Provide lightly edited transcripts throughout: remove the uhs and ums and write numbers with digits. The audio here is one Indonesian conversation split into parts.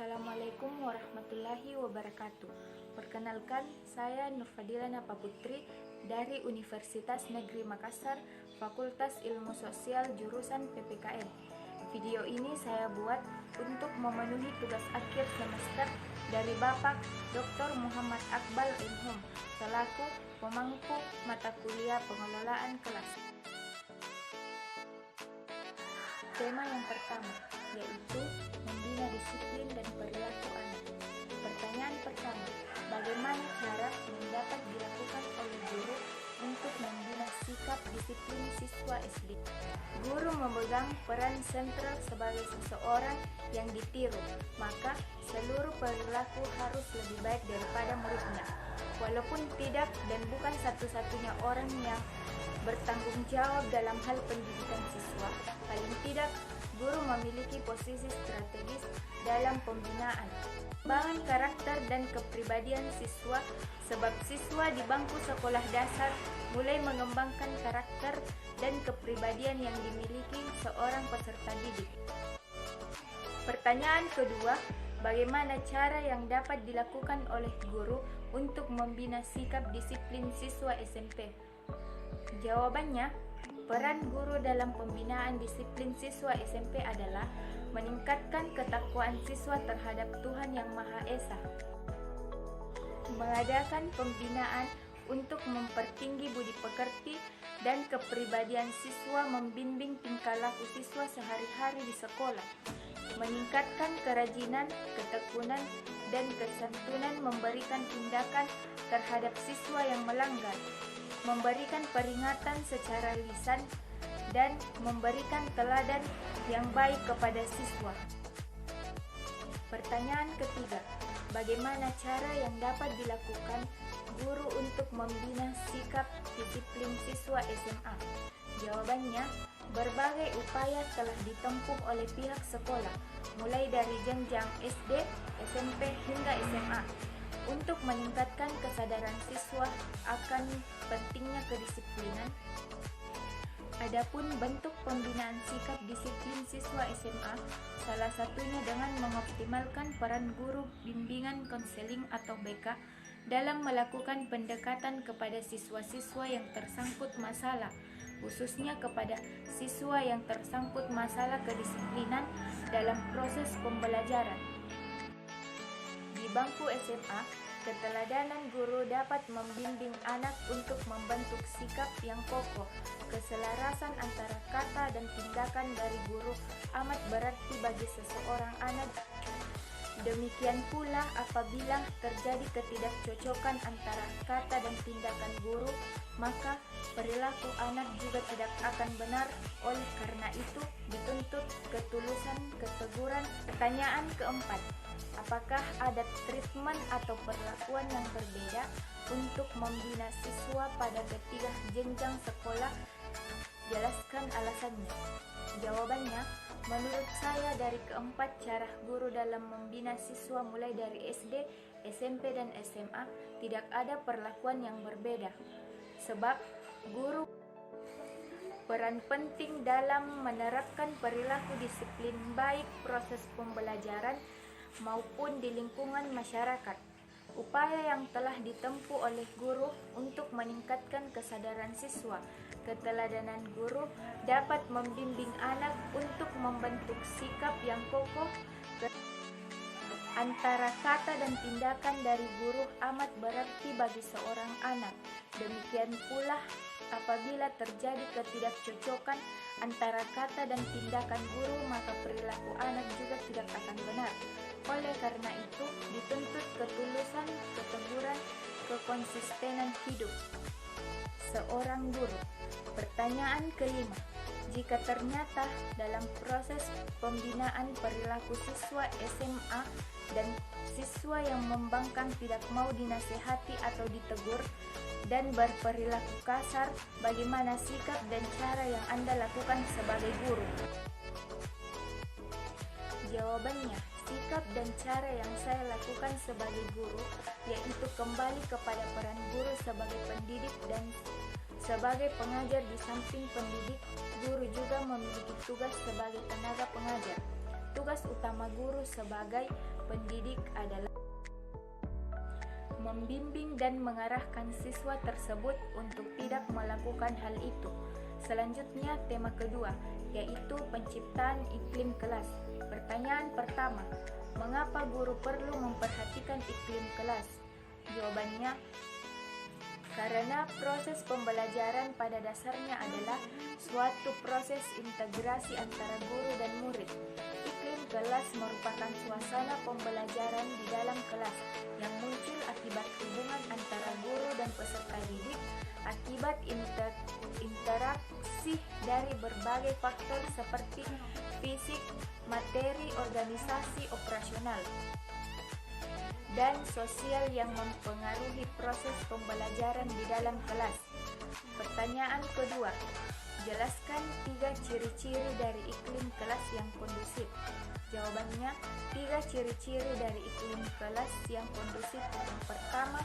Assalamualaikum warahmatullahi wabarakatuh. Perkenalkan, saya Nurfadila Napa Putri dari Universitas Negeri Makassar, Fakultas Ilmu Sosial jurusan PPKN. Video ini saya buat untuk memenuhi tugas akhir semester dari Bapak Dr. Muhammad Akbal Inhum selaku pemangku mata kuliah pengelolaan kelas. Tema yang pertama yaitu membina disiplin dan perilaku anak. Pertanyaan pertama, bagaimana cara yang dapat dilakukan oleh guru untuk membina sikap disiplin siswa SD? Guru memegang peran sentral sebagai seseorang yang ditiru, maka seluruh perilaku harus lebih baik daripada muridnya. Walaupun tidak dan bukan satu-satunya orang yang bertanggung jawab dalam hal pendidikan siswa, paling tidak guru memiliki posisi strategis dalam pembinaan pengembangan karakter dan kepribadian siswa, sebab siswa di bangku sekolah dasar mulai mengembangkan karakter dan kepribadian yang dimiliki seorang peserta didik. Pertanyaan kedua, bagaimana cara yang dapat dilakukan oleh guru untuk membina sikap disiplin siswa SMP? Jawabannya, peran guru dalam pembinaan disiplin siswa SMP adalah meningkatkan ketakwaan siswa terhadap Tuhan Yang Maha Esa, mengadakan pembinaan untuk mempertinggi budi pekerti dan kepribadian siswa, membimbing tingkah laku siswa sehari-hari di sekolah, meningkatkan kerajinan, ketekunan, dan kesantunan, memberikan tindakan terhadap siswa yang melanggar, memberikan peringatan secara lisan, dan memberikan teladan yang baik kepada siswa. Pertanyaan ketiga, bagaimana cara yang dapat dilakukan guru untuk membina sikap disiplin siswa SMA? Jawabannya, berbagai upaya telah ditempuh oleh pihak sekolah, mulai dari jenjang SD, SMP, hingga SMA, untuk meningkatkan kesadaran siswa akan pentingnya kedisiplinan. Adapun bentuk pembinaan sikap disiplin siswa SMA, salah satunya dengan mengoptimalkan peran guru bimbingan konseling atau BK dalam melakukan pendekatan kepada siswa-siswa yang tersangkut masalah, khususnya kepada siswa yang tersangkut masalah kedisiplinan dalam proses pembelajaran. Di bangku SMA, keteladanan guru dapat membimbing anak untuk membentuk sikap yang kokoh. Keselarasan antara kata dan tindakan dari guru amat berarti bagi seseorang anak. Demikian pula apabila terjadi ketidakcocokan antara kata dan tindakan guru, maka perilaku anak juga tidak akan benar. Oleh karena itu, dituntut ketulusan keteguran. Pertanyaan keempat, apakah ada treatment atau perlakuan yang berbeda untuk membina siswa pada ketiga jenjang sekolah? Jelaskan alasannya. Jawabannya, menurut saya dari keempat cara guru dalam membina siswa mulai dari SD, SMP, dan SMA tidak ada perlakuan yang berbeda. Sebab guru peran penting dalam menerapkan perilaku disiplin baik proses pembelajaran maupun di lingkungan masyarakat. Upaya yang telah ditempuh oleh guru untuk meningkatkan kesadaran siswa, keteladanan guru dapat membimbing anak untuk membentuk sikap yang kokoh. Antara kata dan tindakan dari guru amat berarti bagi seorang anak. Demikian pula apabila terjadi ketidakcocokan antara kata dan tindakan guru, maka perilaku anak juga tidak akan benar. Oleh karena itu, dituntut ketulusan, keteguran, kekonsistenan hidup seorang guru. Pertanyaan kelima, jika ternyata dalam proses pembinaan perilaku siswa SMA dan siswa yang membangkang tidak mau dinasehati atau ditegur dan berperilaku kasar, bagaimana sikap dan cara yang Anda lakukan sebagai guru? Jawabannya, sikap dan cara yang saya lakukan sebagai guru yaitu kembali kepada peran guru sebagai pendidik dan sebagai pengajar. Di samping pendidik, guru juga memiliki tugas sebagai tenaga pengajar. tugas utama guru sebagai pendidik adalah membimbing dan mengarahkan siswa tersebut untuk tidak melakukan hal itu. Selanjutnya, tema kedua, yaitu penciptaan iklim kelas. Pertanyaan pertama, mengapa guru perlu memperhatikan iklim kelas? Jawabannya, karena proses pembelajaran pada dasarnya adalah suatu proses integrasi antara guru dan murid. Iklim kelas merupakan suasana pembelajaran di dalam kelas yang muncul akibat hubungan antara guru dan peserta didik, akibat interaksi dari berbagai faktor seperti fisik, materi, organisasi, operasional, dan sosial yang mempengaruhi proses pembelajaran di dalam kelas. Pertanyaan kedua, jelaskan 3 ciri-ciri dari iklim kelas yang kondusif. Jawabannya, 3 ciri-ciri dari iklim kelas yang kondusif. Yang pertama,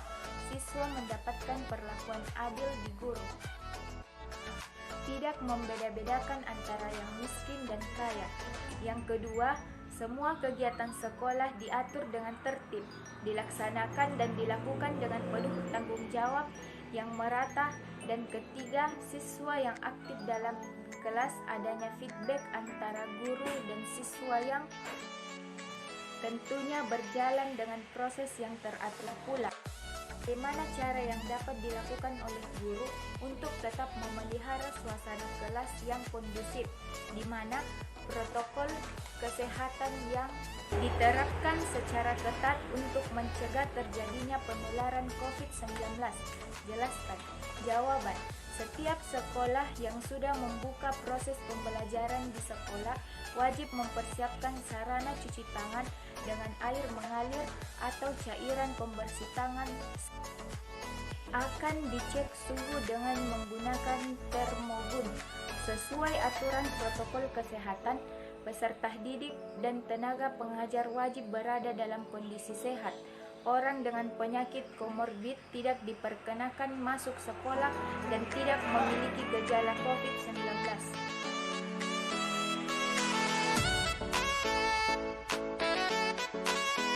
siswa mendapatkan perlakuan adil di guru. Tidak membeda-bedakan antara yang miskin dan kaya. Yang kedua, semua kegiatan sekolah diatur dengan tertib, dilaksanakan dan dilakukan dengan penuh tanggung jawab yang merata. Dan ketiga, siswa yang aktif dalam kelas, adanya feedback antara guru dan siswa yang tentunya berjalan dengan proses yang teratur pula. Bagaimana cara yang dapat dilakukan oleh guru untuk tetap memelihara suasana kelas yang kondusif, di mana protokol kesehatan yang diterapkan secara ketat untuk mencegah terjadinya penularan COVID-19? Jelaskan. Jawaban, setiap sekolah yang sudah membuka proses pembelajaran di sekolah wajib mempersiapkan sarana cuci tangan dengan air mengalir atau cairan pembersih tangan. Akan dicek suhu dengan menggunakan termogun. Sesuai aturan protokol kesehatan, peserta didik dan tenaga pengajar wajib berada dalam kondisi sehat. Orang dengan penyakit komorbid tidak diperkenakan masuk sekolah dan tidak memiliki gejala COVID-19.